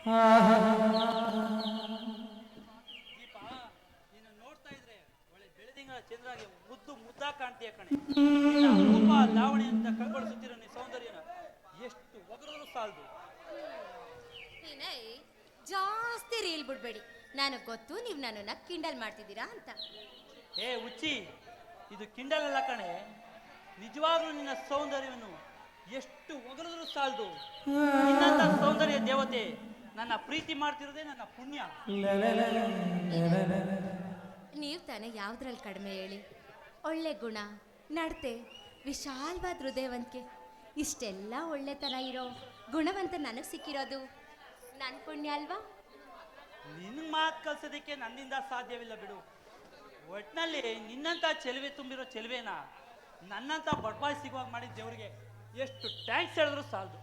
ದೀಪ, ನೀನು ನೋಡ್ತಾ ಇದ್ರೆ ಒಳ್ಳೆ ಬೆಳದಿಂಗಳ ಚಂದ್ರಾಗಿ ಮುದ್ದು ಮುದ್ದಾ ಕಾಣ್ತೀಯ ಕಣೆ. ರೂಪ ಲಾವಣಿಯಿಂದ ಕಂಗೊಳಿಸುತ್ತಿರೋ ನೀ ಸೌಂದರ್ಯನ ಎಷ್ಟು ಒಗರು ಸಾಲದು. ವಿನಯ್, ಜಾಸ್ತಿ ರೀಲ್ ಬಿಡ್ಬೇಡಿ. ನನಗೆ ಗೊತ್ತು ನೀವು ನನ್ನನ್ನ ಕಿಂಡಲ್ ಮಾಡ್ತಿದ್ದೀರಾ ಅಂತ. ಏ ಹುಚ್ಚಿ, ಇದು ಕಿಂಡಲ್ ಅಲ್ಲ ಕಣೆ. ನಿಜವಾಗ್ಲೂ ನಿನ್ನ ಸೌಂದರ್ಯವನ್ನು ಎಷ್ಟು ಒಗರಿದ್ರು ಸಾಲದು. ನಿನ್ನಂತ ಸೌಂದರ್ಯ ದೇವತೆ ನನ್ನ ಪ್ರೀತಿ ಮಾಡ್ತಿರೋದೇ ನನ್ನ ಪುಣ್ಯ. ನೀವು ತಾನೇ ಯಾವ್ದ್ರಲ್ಲಿ ಕಡಿಮೆ ಹೇಳಿ? ಒಳ್ಳೆ ಗುಣ, ನಡತೆ, ವಿಶಾಲವಾದ ಹೃದಯವಂತಿಕೆ, ಇಷ್ಟೆಲ್ಲ ಒಳ್ಳೆತನ ಇರೋ ಗುಣವಂತ ನನಗೆ ಸಿಕ್ಕಿರೋದು ನನ್ನ ಪುಣ್ಯ ಅಲ್ವಾ? ನಿನ್ನ ಮಾತು ಕಲ್ಸೋದಕ್ಕೆ ನನ್ನಿಂದ ಸಾಧ್ಯವಿಲ್ಲ ಬಿಡು. ಒಟ್ಟಿನಲ್ಲಿ ನಿನ್ನಂತ ಚೆಲುವೆ ತುಂಬಿರೋ ಚೆಲುವೆನ ನನ್ನಂತ ಬಡ್ಬಾಯಿ ಸಿಗುವಾಗ ಮಾಡಿದ ದೇವ್ರಿಗೆ ಎಷ್ಟು ಟ್ಯಾಂಕ್ಸ್ ಹೇಳಿದ್ರು ಸಾಲದು.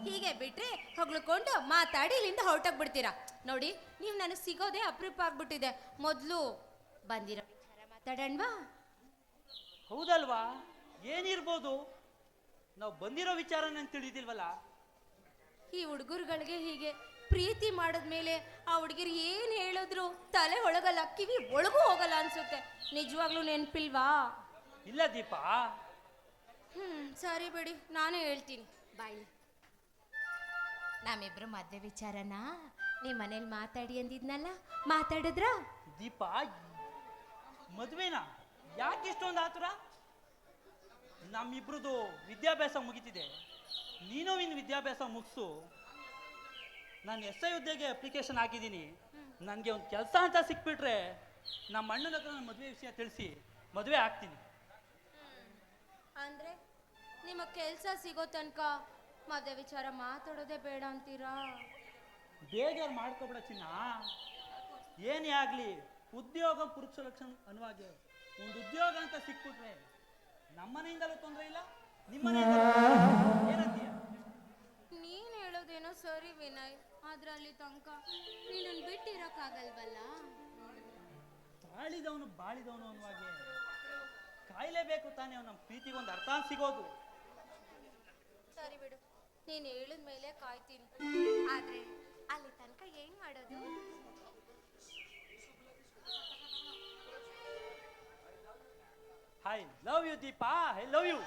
ಹೀಗೆ ಬಿಟ್ರೆ ಹೊಗ್ಳುಕೊಂಡು ಮಾತಾಡಿ ಇಲ್ಲಿಂದ ಹೊರಟೋಗ್ಬಿಡ್ತೀರಾ. ನೋಡಿ, ನೀವು ನನಗೆ ಸಿಗೋದೇ ಅಪರೂಪ ಆಗ್ಬಿಟ್ಟಿದೆ. ಮೊದಲು ಬಂದಿರೋ ವಿಚಾರ ಮಾತಾಡೋಣವಾ? ಹೌದಲ್ವಾ? ಏನಿರ್ಬೋದು? ನಾವು ಬಂದಿರೋ ವಿಚಾರ ನಂಗೆ ತಿಳಿದಿಲ್ವಲ್ಲ. ಈ ಹುಡುಗರುಗಳಿಗೆ ಹೀಗೆ ಪ್ರೀತಿ ಮಾಡಿದ್ಮೇಲೆ ಆ ಹುಡುಗಿರು ಏನು ಹೇಳಿದ್ರು ತಲೆ ಒಳಗಲ್ಲ, ಕಿವಿ ಒಳಗೂ ಹೋಗಲ್ಲ ಅನ್ಸುತ್ತೆ. ನಿಜವಾಗ್ಲೂ ನೆನಪಿಲ್ವಾ? ಇಲ್ಲ ದೀಪ. ಸರಿ ಬಿಡಿ, ನಾನೇ ಹೇಳ್ತೀನಿ ಬಾಯಿ. ನಮ್ಮಿಬ್ರು ಮದ್ವೆ ವಿಚಾರನ ನಿಮ್ಮ ಮನೇಲಿ ಮಾತಾಡಿ ಅಂದಿದ್ನಲ್ಲ, ಮಾತಾಡಿದ್ರ? ದೀಪ, ಮದುವೆನಾ? ಯಾಕೆ ಇಷ್ಟೊಂದು ಆತುರ? ನಮ್ಮಿಬ್ರದ್ದು ವಿದ್ಯಾಭ್ಯಾಸ ಮುಗಿತಿದೆ. ನೀನು ಇನ್ನು ವಿದ್ಯಾಭ್ಯಾಸ ಮುಗಿಸು. ನಾನು SI ಹುದ್ದೆಗೆ ಅಪ್ಲಿಕೇಶನ್ ಹಾಕಿದ್ದೀನಿ. ನನಗೆ ಒಂದು ಕೆಲಸ ಅಂತ ಸಿಕ್ಬಿಟ್ರೆ ನಮ್ಮ ಅಣ್ಣನ ಹತ್ರ ನನ್ನ ಮದುವೆ ವಿಷಯ ತಿಳಿಸಿ ಮದುವೆ ಆಗ್ತೀನಿ. ಅಂದ್ರೆ ನಿಮ್ಮ ಕೆಲಸ ಸಿಗೋ ತನಕ ಮದುವೆ ವಿಚಾರ ಮಾತಾಡೋದೇ ಬೇಡ ಅಂತೀರಾ? ಬೇಜಾರು ಮಾಡ್ಕೊಬೇಡ ಚಿನ್ನ. ಏನೇ ಆಗಲಿ ಉದ್ಯೋಗ ಪುರುಷ ಲಕ್ಷಣ ಅನ್ನುವಾಗೆ ಒಂದು ಉದ್ಯೋಗ ಅಂತ ಸಿಕ್ಬಿಟ್ರೆ ನಮ್ಮನೆಯಿಂದಲೂ ತೊಂದರೆ ಇಲ್ಲ, ನಿಮ್ಮನೆಯಿಂದಲೂ ಏನಂತೀಯ? ನೀನು ಹೇಳೋದೇನೋ ಸರಿ ವಿನಯ್, ಆದ್ರೆ ಅಲ್ಲಿ ತನಕ ನೀನನ್ನು ಬಿಟ್ಟಿರೋಕ್ಕಾಗಲ್ವಲ್ಲ. ಬಾಳಿದವನು ಬಾಳಿದವನು ಅನ್ನುವಾಗೆ ಕಾಯಲೇಬೇಕು ತಾನೇ ನಮ್ಮ ಪ್ರೀತಿಗೊಂದು ಅರ್ಥ ಸಿಗೋದು. ಸರಿ ಬಿಡು, ನೀನು ಹೇಳಿದ ಮೇಲೆ ಕಾಯ್ತೀನಿ. ಆದ್ರೆ ಅಲ್ಲಿ ತನಕ ಏನ್ ಮಾಡೋದು? I love you Deepa, I love you.